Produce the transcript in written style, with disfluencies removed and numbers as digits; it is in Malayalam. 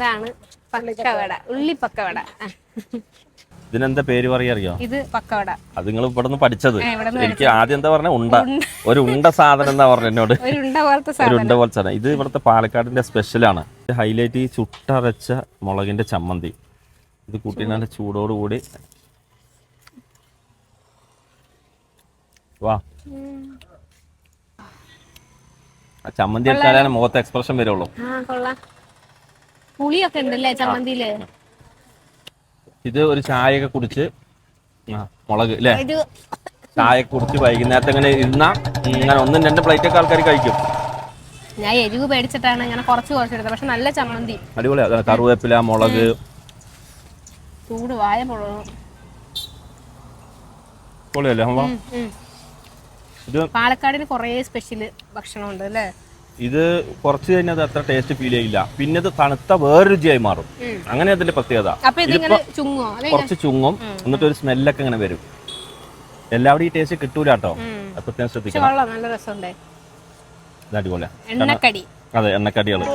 ഇതാണ് പക്കവട, ഉള്ളി പക്കവട. ഇതിനെന്താ പേര് പറയാറിയോ? ഇത് പക്കവട. അത് നിങ്ങൾ ഇവിടെ നിന്ന് പഠിച്ചത്. എനിക്ക് ആദ്യം എന്താ പറഞ്ഞ ഉണ്ട, ഒരു ഉണ്ട സാധനം എന്താ പറഞ്ഞ എന്നോട്, ഒരു ഉണ്ട പോലത്തെ സാധനം. ഇത് ഇവിടുത്തെ പാലക്കാടിന്റെ സ്പെഷ്യലാണ്. ഹൈലൈറ്റ് ഈ ചുട്ടരച്ച മുളകിന്റെ ചമ്മന്തി. ഇത് കൂട്ടി നല്ല ചൂടോടുകൂടി വാ. ചമ്മന്തി എടുത്താലാണ് മുഖത്ത് എക്സ്പ്രഷൻ വരുള്ളൂ. പുളിയൊക്കെ ഉണ്ടല്ലേ ചമ്മന്തിയില്. ഇത് ഒരു ചായയൊക്കെ കുടിച്ച് മുളക് അല്ലേ, ചായ കുടിച്ച് വൈകുന്നേരത്തെ ഇങ്ങനെ ഇരുന്ന ഇങ്ങനെ 1-2 പ്ലേറ്റ് ഒക്കെ ആൾക്കാർ കഴിക്കും. ഞാൻ എരിവ് പേടിച്ചിട്ടാണ് ഇങ്ങനെ കുറച്ച് എടുത്തത്. പക്ഷെ നല്ല ചമ്മന്തി അടിപൊളിയാ. കറുവേപ്പില, മുളക്, ചൂട് വായ മുളകും പൊളിയല്ലേ. ഇത് പാലക്കാടിന് കുറേ സ്പെഷ്യൽ ഭക്ഷണമുണ്ട് അല്ലേ. ഇത് കുറച്ച് കഴിഞ്ഞാൽ അത് അത്ര ടേസ്റ്റ് ഫീൽ ചെയ്യില്ല. പിന്നെ ഇത് തണുത്ത വേറെ രുചിയായി മാറും. അങ്ങനെ അതിന്റെ പ്രത്യേകത. കുറച്ച് ചുങ്ങും, എന്നിട്ട് ഒരു സ്മെല്ലൊക്കെ ഇങ്ങനെ വരും. എല്ലാവരും ഈ ടേസ്റ്റ് കിട്ടൂല കേട്ടോ, പ്രത്യേകം ശ്രദ്ധിക്കണം. നല്ല രസമുണ്ട്. ഇത് അടിപൊളിയാ. എണ്ണക്കടി. അതെ, എണ്ണക്കടികള്.